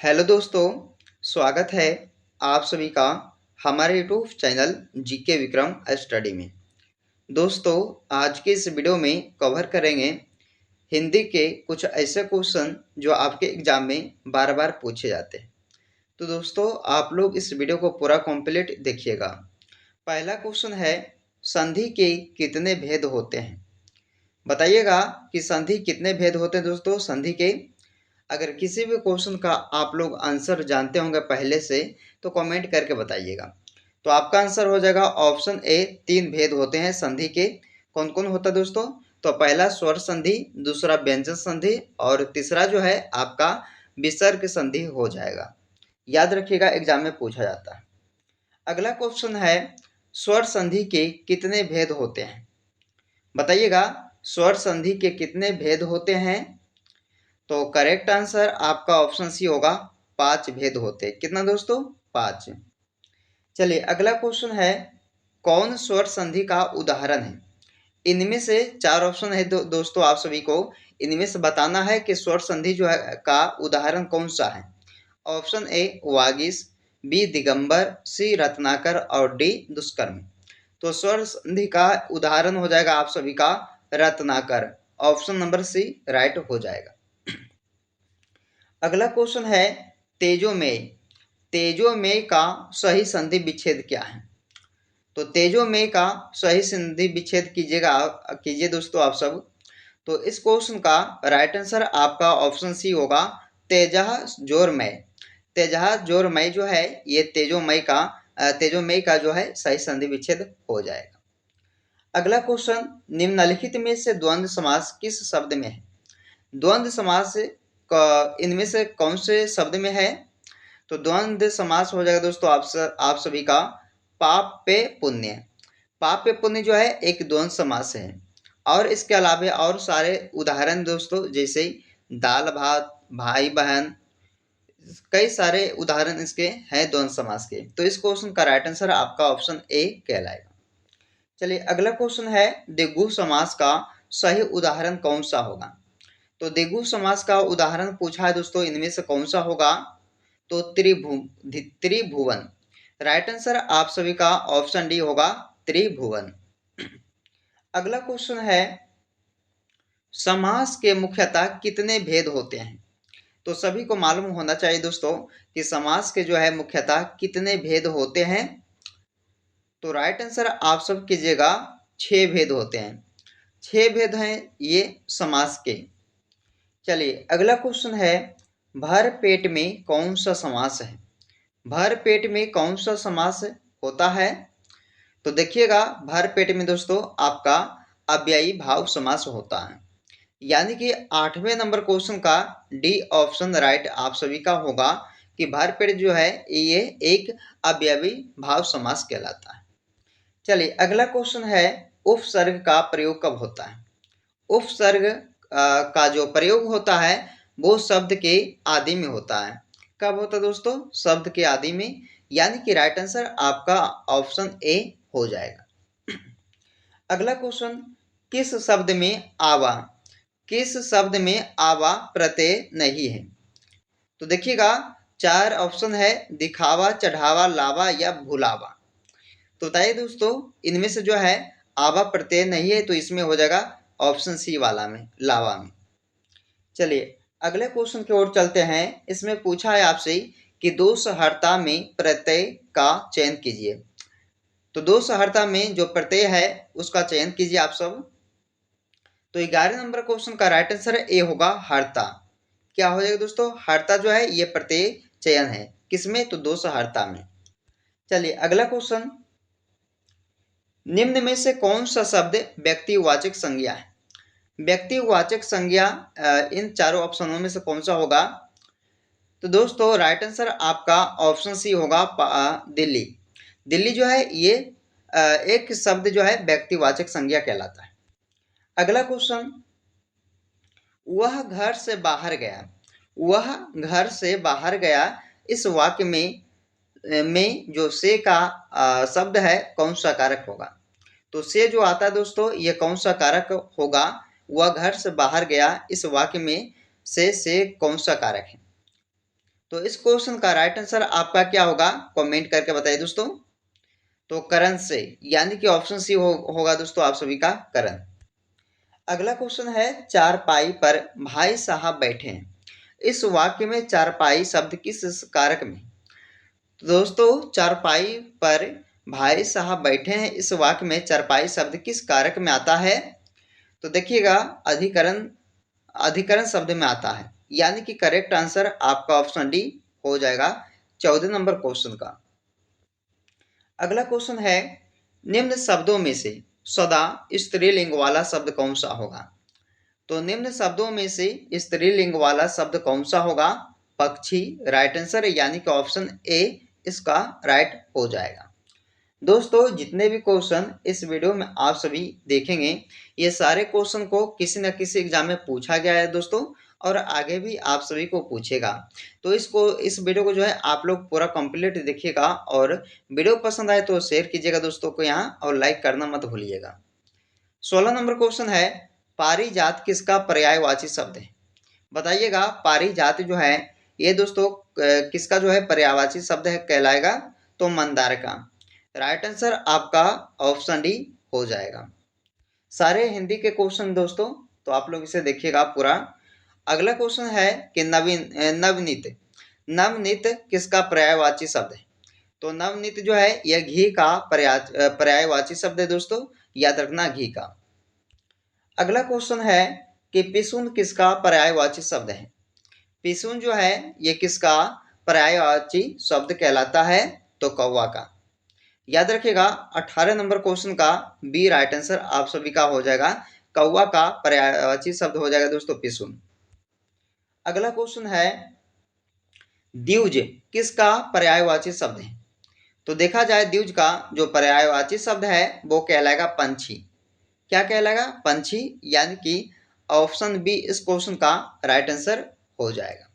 Hello दोस्तों, स्वागत है आप सभी का हमारे YouTube channel GK Vikram study में। दोस्तों, आज के इस वीडियो में कवर करेंगे हिंदी के कुछ ऐसे क्वेश्चन जो आपके एग्जाम में बार बार पूछे जाते हैं। तो दोस्तों, आप लोग इस वीडियो को पूरा कंप्लीट देखिएगा। पहला क्वेश्चन है, संधि के कितने भेद होते हैं? बताइएगा कि संधि कितने भेद होते हैं दोस्तों संधि के। अगर किसी भी क्वेश्चन का आप लोग आंसर जानते होंगे पहले से तो कमेंट करके बताइएगा। तो आपका आंसर हो जाएगा ऑप्शन ए, 3 भेद होते हैं संधि के। कौन कौन होता है दोस्तों? तो पहला स्वर संधि, दूसरा व्यंजन संधि और तीसरा जो है आपका विसर्ग संधि हो जाएगा। याद रखिएगा, एग्जाम में पूछा जाता है। अगला क्वेश्चन है, स्वर संधि के कितने भेद होते हैं? बताइएगा, स्वर संधि के कितने भेद होते हैं? तो करेक्ट आंसर आपका ऑप्शन सी होगा, 5 भेद होते। कितना दोस्तों? 5। चलिए अगला क्वेश्चन है, कौन स्वर संधि का उदाहरण है? इनमें से 4 ऑप्शन है दोस्तों, आप सभी को इनमें से बताना है कि स्वर संधि जो है का उदाहरण कौन सा है। ऑप्शन ए वागीश, बी दिगंबर, सी रत्नाकर और डी दुष्कर्म। तो स्वर संधि का उदाहरण हो जाएगा आप सभी का Ratnakar. Option number C right हो जाएगा। अगला क्वेश्चन है, तेजोमय। तेजोमय का सही संधि विच्छेद क्या है? तो तेजोमय का सही संधि विच्छेद कीजिए दोस्तों आप सब। तो इस क्वेश्चन का राइट आंसर आपका ऑप्शन सी होगा, तेजः जोरमय। तेजः जोरमय जो है ये तेजोमय का जो है सही संधि विच्छेद हो जाएगा। अगला क्वेश्चन, निम्नलिखित में से द्वंद्व समास किस शब्द में है? द्वंद्व समास इनमें से कौन से शब्द में है? तो द्वंद्व समास हो जाएगा दोस्तों आप सभी का पाप पे पुण्य। पाप पे पुण्य जो है एक द्वंद्व समास है। और इसके अलावा और सारे उदाहरण दोस्तों, जैसे दाल भात, भाई बहन, कई सारे उदाहरण इसके हैं द्वंद्व समास के। तो इस क्वेश्चन का राइट आंसर आपका ऑप्शन ए कहलाएगा। चलिए अगला क्वेश्चन है, द्विगु समास का सही उदाहरण कौन सा होगा? तो द्विगु समास का उदाहरण पूछा है दोस्तों, इनमें से कौन सा होगा? तो त्रिभुवन। राइट आंसर आप सभी का ऑप्शन डी होगा, त्रिभुवन। अगला क्वेश्चन है, समास के मुख्यतः कितने भेद होते हैं? तो सभी को मालूम होना चाहिए दोस्तों कि समास के जो है मुख्यतः कितने भेद होते हैं। तो राइट आंसर आप सब कीजिएगा, 6 भेद होते हैं। 6 भेद हैं ये समास के। चलिए अगला क्वेश्चन है, भर पेट में कौन सा समास है? भर पेट में कौन सा समास होता है? तो देखिएगा, भर पेट में दोस्तों आपका अव्ययी भाव समास होता है। यानी कि 8वें नंबर क्वेश्चन का डी ऑप्शन राइट आप सभी का होगा कि भर पेट जो है ये एक अव्ययी भाव समास कहलाता है। चलिए अगला क्वेश्चन है, उपसर्ग का प्रयोग कब होता है? उपसर्ग का जो प्रयोग होता है वो शब्द के आदि में होता है। कब होता है दोस्तों? शब्द के आदि में। यानी कि राइट आंसर आपका ऑप्शन ए हो जाएगा। अगला क्वेश्चन, किस शब्द में आवा किस शब्द में आवा प्रत्यय नहीं है? तो देखिएगा, 4 ऑप्शन है, दिखावा, चढ़ावा, लावा या भुलावा। तो बताइए दोस्तों, इनमें से जो है आवा प्रत्यय नहीं है, तो इसमें हो जाएगा ऑप्शन सी वाला में, लावा में। चलिए अगले क्वेश्चन की ओर चलते हैं। इसमें पूछा है आपसे कि दोषहर्ता में प्रत्यय का चयन कीजिए। तो दोषहर्ता में जो प्रत्यय है उसका चयन कीजिए आप सब। तो 11 नंबर क्वेश्चन का राइट आंसर ए होगा, हर्ता। क्या हो जाएगा दोस्तों? हर्ता जो है ये प्रत्यय चयन है। किसमें? तो दोषहर्ता में। चलिए अगला क्वेश्चन, निम्न में से कौन सा शब्द व्यक्तिवाचक संज्ञा है? व्यक्तिवाचक संज्ञा इन चारों ऑप्शनों में से कौन सा होगा? तो दोस्तों राइट आंसर आपका ऑप्शन सी होगा, दिल्ली। दिल्ली जो है ये एक शब्द जो है व्यक्तिवाचक संज्ञा कहलाता है। अगला क्वेश्चन, वह घर से बाहर गया। वह घर से बाहर गया, इस वाक्य में जो से का शब्द है कौन सा कारक होगा? तो से जो आता है दोस्तों ये कौन सा कारक होगा? वह घर से बाहर गया, इस वाक्य में से कौन सा कारक है? तो इस क्वेश्चन का राइट आंसर आपका क्या होगा, कमेंट करके बताइए दोस्तों। तो करण से, यानी कि ऑप्शन सी होगा दोस्तों आप सभी का करण। अगला क्वेश्चन है, चारपाई पर भाई साहब बैठे हैं, इस वाक्य में चारपाई शब्द किस कारक में। तो दोस्तों चारपाई पर भाई साहब बैठे हैं, इस वाक्य में चारपाई शब्द किस कारक में आता है। तो देखिएगा, अधिकरण अधिकरण शब्द में आता है, यानी कि करेक्ट आंसर आपका ऑप्शन डी हो जाएगा 14 नंबर क्वेश्चन का। अगला क्वेश्चन है, निम्न शब्दों में से सदा स्त्रीलिंग वाला शब्द कौन सा होगा। तो निम्न शब्दों में से स्त्रीलिंग वाला शब्द कौन सा होगा, पक्षी। राइट आंसर यानी कि ऑप्शन ए इसका राइट हो जाएगा। दोस्तों जितने भी क्वेश्चन इस वीडियो में आप सभी देखेंगे, ये सारे क्वेश्चन को किसी न किसी एग्जाम में पूछा गया है दोस्तों, और आगे भी आप सभी को पूछेगा। तो इस वीडियो को जो है आप लोग पूरा कंप्लीट देखिएगा, और वीडियो पसंद आए तो शेयर कीजिएगा दोस्तों को यहाँ, और लाइक करना मत भूलिएगा। 16 नंबर क्वेश्चन है, पारिजात किसका पर्यायवाची शब्द है। बताइएगा, पारिजात जो है ये दोस्तों किसका जो है पर्यायवाची शब्द है कहलाएगा। तो मंदार का। राइट आंसर आपका ऑप्शन डी हो जाएगा। सारे हिंदी के क्वेश्चन दोस्तों, तो आप लोग इसे देखिएगा पूरा। अगला क्वेश्चन है कि नवनीत नवनीत किसका पर्यायवाची शब्द है। तो नवनीत जो है यह घी का पर्यायवाची शब्द है दोस्तों, याद रखना, घी का। अगला क्वेश्चन है कि पिसुन किसका पर्यायवाची शब्द है। पिसुन जो है ये किसका पर्यायवाची शब्द कहलाता है। तो कौवा का। याद रखिएगा, 18 नंबर क्वेश्चन का बी राइट आंसर आप सभी का हो जाएगा, कौवा का पर्यायवाची शब्द हो जाएगा दोस्तों पिसुन। अगला क्वेश्चन है, द्विज किसका पर्यायवाची शब्द है। तो देखा जाए, द्विज का जो पर्यायवाची शब्द है वो कहलाएगा पंछी। क्या कहलाएगा, पंछी, यानी कि ऑप्शन बी इस क्वेश्चन का राइट आंसर हो जाएगा।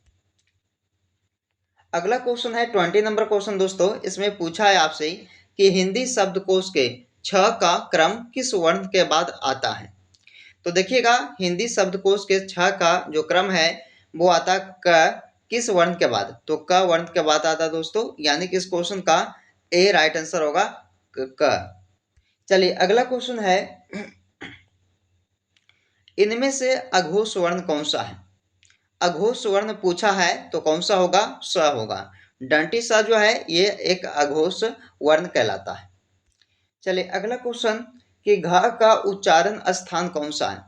अगला क्वेश्चन है 20 नंबर क्वेश्चन दोस्तों, इसमें पूछा है आपसे कि हिंदी शब्दकोश के छ का क्रम किस वर्ण के बाद आता है। तो देखिएगा, हिंदी शब्दकोश के छ का जो क्रम है वो आता क किस वर्ण के बाद। तो क वर्ण के बाद आता दोस्तों, यानी कि इस क्वेश्चन का ए राइट आंसर होगा क। चलिए अगला क्वेश्चन है, इनमें से अघोष वर्ण कौन सा है। अघोष वर्ण पूछा है तो कौन सा होगा, स होगा। डंटी सा जो है ये एक अघोष वर्ण कहलाता है। चलिए अगला क्वेश्चन कि घ का उच्चारण स्थान कौन सा है।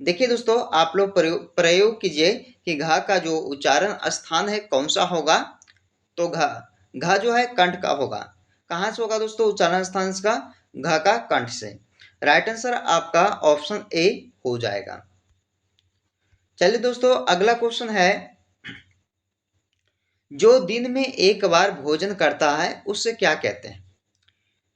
देखिए दोस्तों, आप लोग प्रयोग कीजिए कि घ का जो उच्चारण स्थान है कौन सा होगा। तो घ जो है कंठ का होगा। कहाँ से होगा दोस्तों उच्चारण स्थान इसका, घ का कंठ से। राइट आंसर आपका ऑप्शन ए हो जाएगा। चलिए दोस्तों अगला क्वेश्चन है, जो दिन में एक बार भोजन करता है उससे क्या कहते हैं।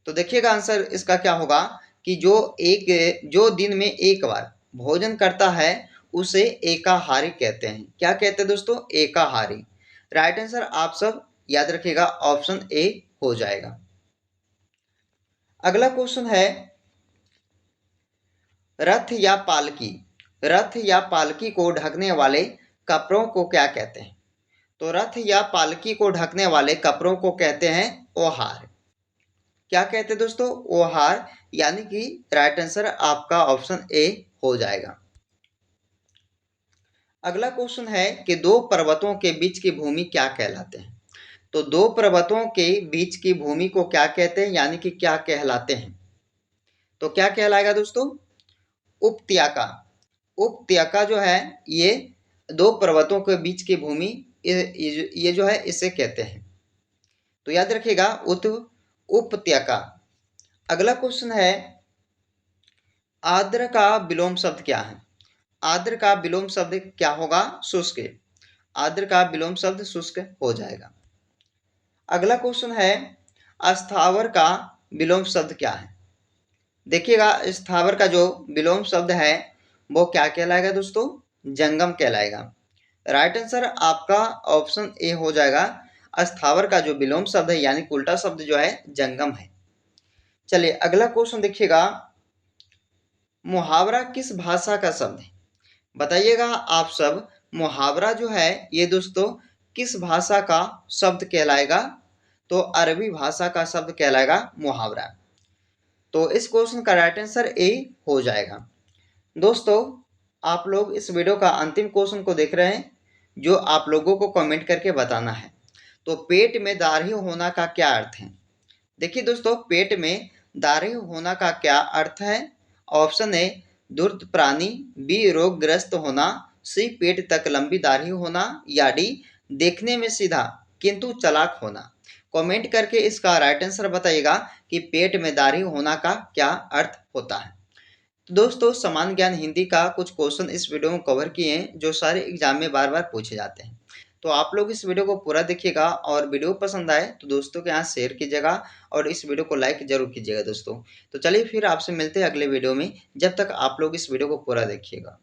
तो देखिएगा आंसर इसका क्या होगा कि जो दिन में एक बार भोजन करता है उसे एकाहारी कहते हैं। क्या कहते हैं दोस्तों, एकाहारी। राइट आंसर आप सब याद रखिएगा, ऑप्शन ए हो जाएगा। अगला क्वेश्चन है, रथ या पालकी को ढकने वाले कपड़ों को क्या कहते हैं। तो रथ या पालकी को ढकने वाले कपड़ों को कहते हैं ओहार। क्या कहते हैं दोस्तों, ओहार, यानी कि राइट आंसर आपका ऑप्शन ए हो जाएगा। अगला क्वेश्चन है कि दो पर्वतों के बीच की भूमि क्या कहलाते हैं। तो दो पर्वतों के बीच की भूमि को क्या कहते हैं, यानी कि क्या कहलाते हैं। तो क्या कहलाएगा दोस्तों, उपत्यका। उपत्यका जो है ये दो पर्वतों के बीच की भूमि, ये जो है इसे कहते हैं। तो याद रखिएगा उपत्यका। अगला क्वेश्चन है, आर्द्र का विलोम शब्द क्या है। आर्द्र का विलोम शब्द क्या होगा, शुष्क। आर्द्र का विलोम शब्द शुष्क हो जाएगा। अगला क्वेश्चन है, स्थावर का विलोम शब्द क्या है। देखिएगा, स्थावर का जो विलोम शब्द है वो क्या कहलाएगा दोस्तों, जंगम कहलाएगा। राइट आंसर आपका ऑप्शन ए हो जाएगा, स्थावर का जो विलोम शब्द है यानी उल्टा शब्द जो है जंगम है। चलिए अगला क्वेश्चन देखिएगा, मुहावरा किस भाषा का शब्द है। बताइएगा आप सब, मुहावरा जो है ये दोस्तों किस भाषा का शब्द कहलाएगा? तो अरबी भाषा का शब्द कहलाएगा मुहावरा। तो इस क्वेश्चन का राइट आंसर ए हो जाएगा। दोस्तों, आप लोग इस वीडियो का अंतिम क्वेश्चन को देख रहे हैं, जो आप लोगों को कमेंट करके बताना है। तो पेट में दाढ़ी होना का क्या अर्थ है? देखिए दोस्तों, पेट में दाढ़ी होना का क्या अर्थ है? ऑप्शन ए धूर्त प्राणी, बी रोगग्रस्त होना, सी पेट तक लंबी दाढ़ी होना, या डी देखने में सीधा किंतु चालाक होना। कमेंट करके इसका राइट आंसर बताइएगा कि पेट में दाढ़ी होना का क्या अर्थ होता है। तो दोस्तों, सामान्य ज्ञान हिंदी का कुछ क्वेश्चन इस वीडियो में कवर किए हैं, जो सारे एग्जाम में बार बार पूछे जाते हैं। तो आप लोग इस वीडियो को पूरा देखिएगा, और वीडियो पसंद आए तो दोस्तों के यहाँ शेयर कीजिएगा, और इस वीडियो को लाइक जरूर कीजिएगा दोस्तों। तो चलिए फिर आपसे मिलते हैं अगले वीडियो में, जब तक आप लोग इस वीडियो को पूरा देखिएगा।